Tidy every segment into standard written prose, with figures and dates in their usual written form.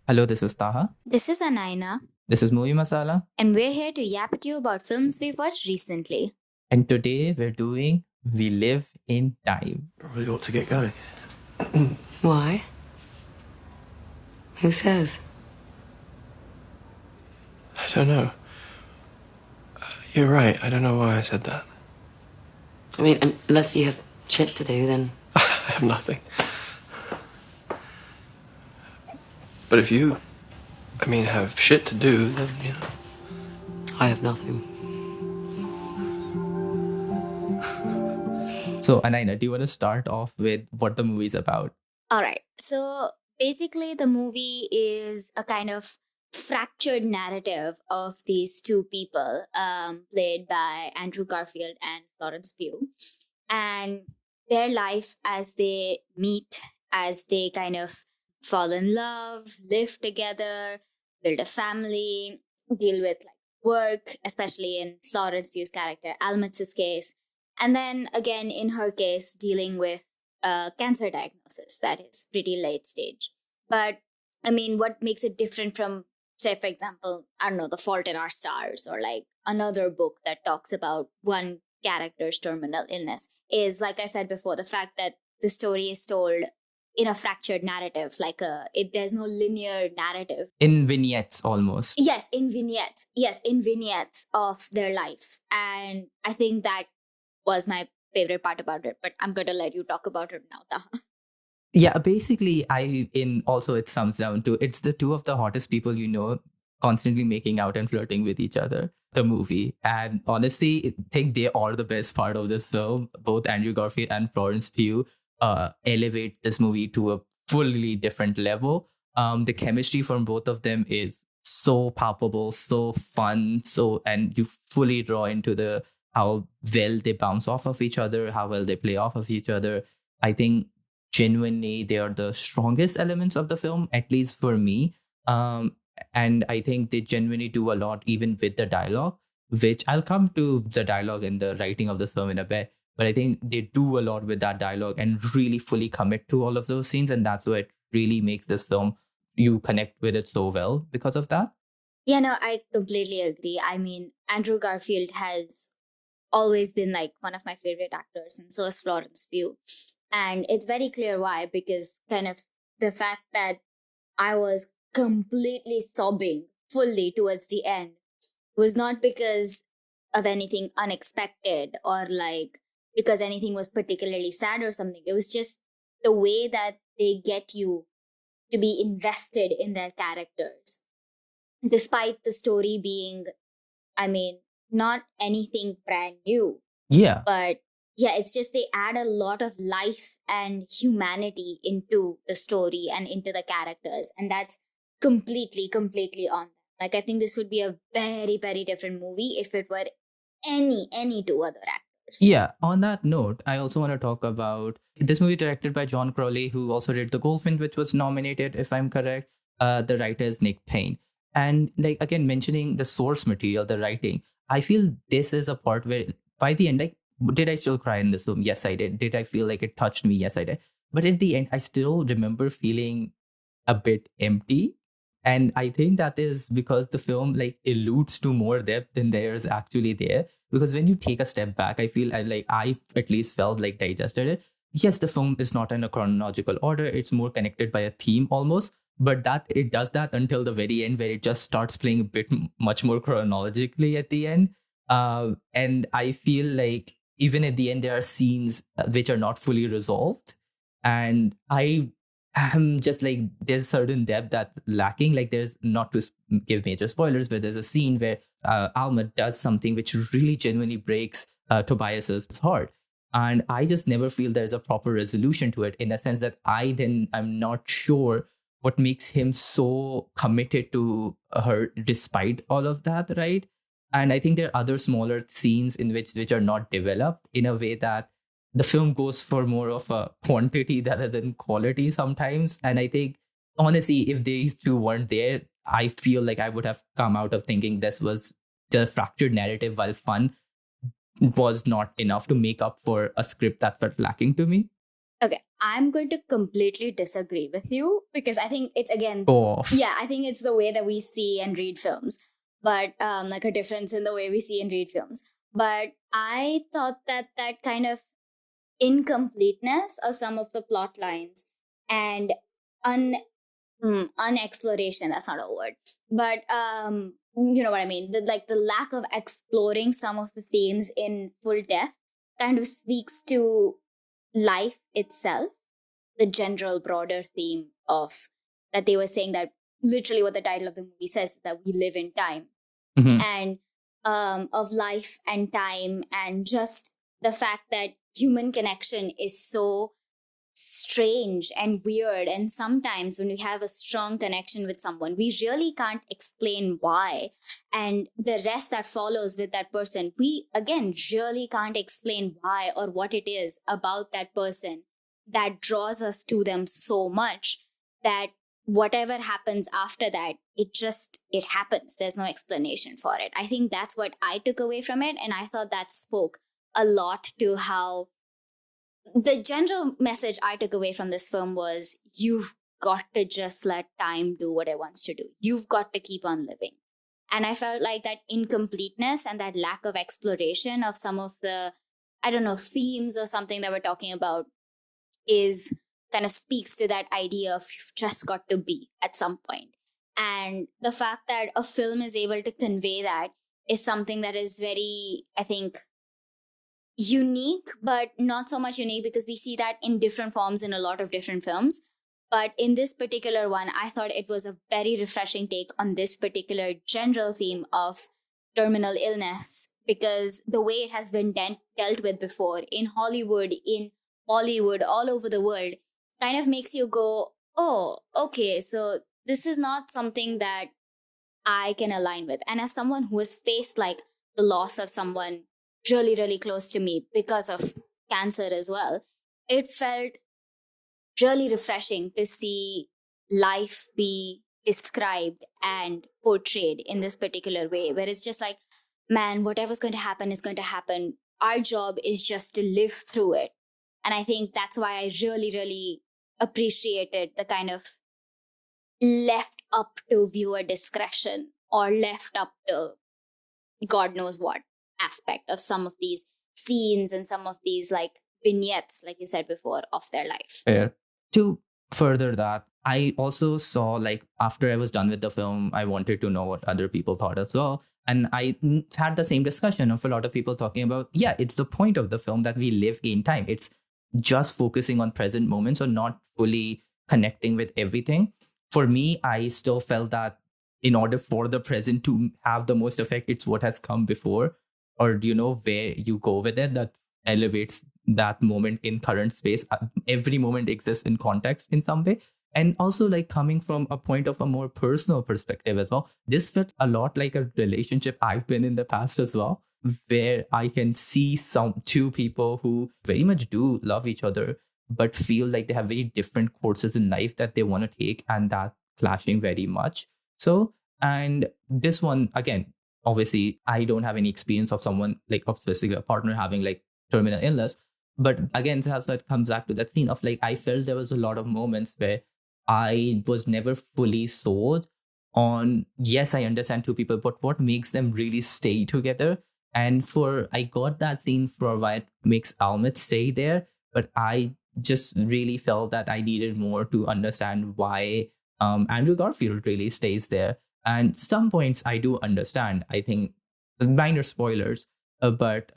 Hello, this is Taha. This is Anaina, This is Movie Masala. and we're here to yap at you about films we watched recently. And today we're doing We Live in Time. Probably ought to get going. Why? Who says? I don't know. You're right. I don't know why I said that. I mean, unless you have shit to do, then I have nothing. But if you, have shit to do, then, I have nothing. So, Anaina, do you want to start off with what the movie's about? Alright, so basically, the movie is a kind of fractured narrative of these two people, played by Andrew Garfield and Florence Pugh, and their life as they meet, as they kind of fall in love, live together, build a family, deal with like work, especially in Florence Pugh's character, Almatz's case. And then again, in her case, dealing with a cancer diagnosis that is pretty late stage. But I mean, what makes it different from, say, for example, I don't know, The Fault in Our Stars or like another book that talks about one character's terminal illness is, like I said before, the fact that the story is told in a fractured narrative, there's no linear narrative. In vignettes, almost. Yes, in vignettes. Yes, in vignettes of their life. And I think that was my favorite part about it, but I'm going to let you talk about it now, Taha. Yeah, basically, it sums down to it's the two of the hottest people you know constantly making out and flirting with each other. The movie. And honestly, I think they are the best part of this film. Both Andrew Garfield and Florence Pugh elevate this movie to a fully different level. The chemistry from both of them is so palpable, so fun, and you fully draw into the how well they bounce off of each other, how well they play off of each other. I think genuinely they are the strongest elements of the film, at least for me. And I think they genuinely do a lot, even with the dialogue, which I'll come to the dialogue and the writing of the film in a bit. But I think they do a lot with that dialogue and really fully commit to all of those scenes. And that's what really makes this film, you connect with it so well because of that. Yeah, no, I completely agree. I mean, Andrew Garfield has always been like one of my favorite actors, and so is Florence Pugh. And it's very clear why, because kind of the fact that I was completely sobbing fully towards the end was not because of anything unexpected or like because anything was particularly sad or something. It was just the way that they get you to be invested in their characters, despite the story being, I mean, not anything brand new, Yeah. but yeah, it's just they add a lot of life and humanity into the story and into the characters, and that's completely on them. Like, I think this would be a very, very different movie if it were any two other actors. Yeah, on that note, I also want to talk about this movie directed by John Crowley, who also did The Goldfinch, which was nominated, if I'm correct. The writer is Nick Payne. And like again, mentioning the source material, the writing, I feel this is a part where by the end, like, did I still cry in this film? Yes, I did. Did I feel like it touched me? Yes, I did. But at the end, I still remember feeling a bit empty. And I think that is because the film like alludes to more depth than there is actually there. Because when you take a step back, I feel I at least felt like digested it. Yes, the film is not in a chronological order. It's more connected by a theme almost. But that it does that until the very end where it just starts playing a bit much more chronologically at the end. And I feel like even at the end, there are scenes which are not fully resolved. And I'm just like, there's certain depth that's lacking. Like, there's not to give major spoilers, but there's a scene where Alma does something which really genuinely breaks Tobias's heart. And I just never feel there's a proper resolution to it in the sense that I'm not sure what makes him so committed to her despite all of that, right? And I think there are other smaller scenes in which are not developed in a way that the film goes for more of a quantity rather than quality sometimes. And I think honestly, if these two weren't there, I feel like I would have come out of thinking this was the fractured narrative, while fun was not enough to make up for a script that felt lacking to me. Okay, I'm going to completely disagree with you because I think it's again, Go off. yeah, I think it's the way that we see and read films, but like a difference in the way we see and read films. But I thought that that kind of incompleteness of some of the plot lines and un unexploration, that's not a word, but you know what I mean, like the lack of exploring some of the themes in full depth kind of speaks to life itself, the general broader theme of that they were saying that literally what the title of the movie says is that we live in time, Mhm. and of life and time, and just the fact that human connection is so strange and weird. And sometimes when we have a strong connection with someone, we really can't explain why. And the rest that follows with that person, we again really can't explain why or what it is about that person that draws us to them so much that whatever happens after that, it happens. There's no explanation for it. I think that's what I took away from it. And I thought that spoke a lot to how the general message I took away from this film was you've got to just let time do what it wants to do. You've got to keep on living. And I felt like that incompleteness and that lack of exploration of some of the, I don't know, themes or something that we're talking about is kind of speaks to that idea of you've just got to be at some point. And the fact that a film is able to convey that is something that is very, I think, unique, but not so much unique because we see that in different forms in a lot of different films. But in this particular one, I thought it was a very refreshing take on this particular general theme of terminal illness, because the way it has been dealt with before in Hollywood, in Bollywood, all over the world, kind of makes you go, oh, okay, so this is not something that I can align with. And as someone who has faced like the loss of someone really, really close to me because of cancer as well, it felt really refreshing to see life be described and portrayed in this particular way, where it's just like, man, whatever's going to happen is going to happen. Our job is just to live through it. And I think that's why I really, really appreciated the kind of left up to viewer discretion or left up to God knows what aspect of some of these scenes and some of these like vignettes, like you said before, of their life. Fair. To further that, I also saw, like, after I was done with the film, I wanted to know what other people thought as well. And I had the same discussion of a lot of people talking about, yeah, it's the point of the film that we live in time. It's just focusing on present moments or not fully connecting with everything. For me, I still felt that in order for the present to have the most effect, it's what has come before, or, you know, where you go with it that elevates that moment in current space. Every moment exists in context in some way. And also, like, coming from a point of a more personal perspective as well, this felt a lot like a relationship I've been in the past as well, where I can see some two people who very much do love each other, but feel like they have very different courses in life that they want to take, and that clashing very much. So, and this one, again, obviously, I don't have any experience of someone, like, obviously a partner having like terminal illness. But again, so that comes back to that scene of, like, I felt there was a lot of moments where I was never fully sold on, yes, I understand two people, but what makes them really stay together? And I got that scene for what makes Almut stay there, but I just really felt that I needed more to understand why Andrew Garfield really stays there. And some points I do understand. I think minor spoilers, but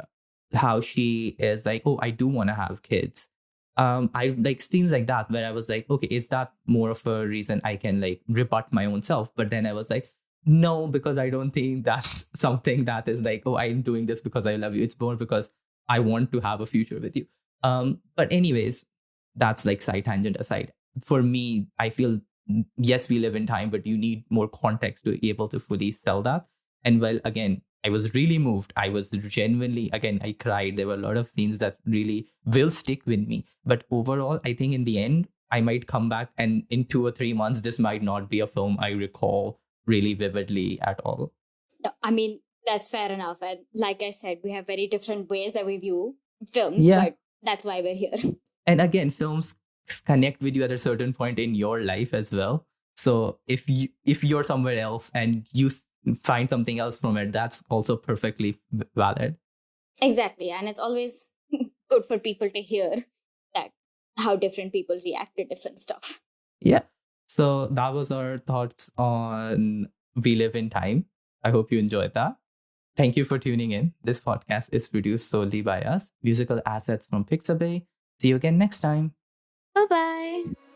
how she is like, oh, I do want to have kids. I like scenes like that where I was like, okay, is that more of a reason I can like rebut my own self? But then I was like, no, because I don't think that's something that is like, oh, I'm doing this because I love you. It's more because I want to have a future with you. But anyways, that's like side tangent aside. For me, I feel, yes, we live in time, but you need more context to be able to fully sell that. And well, again, I was really moved. I was genuinely, again, I cried. There were a lot of scenes that really will stick with me. But overall, I think in the end, I might come back and in 2 or 3 months, this might not be a film I recall really vividly at all. No, I mean, that's fair enough. And like I said, we have very different ways that we view films, Yeah. but that's why we're here. And again, films connect with you at a certain point in your life as well. So if you're somewhere else and you find something else from it, that's also perfectly valid. Exactly. And it's always good for people to hear that how different people react to different stuff. Yeah. So that was our thoughts on We Live in Time. I hope you enjoyed that. Thank you for tuning in. This podcast is produced solely by us. Musical assets from Pixabay. See you again next time. Bye bye.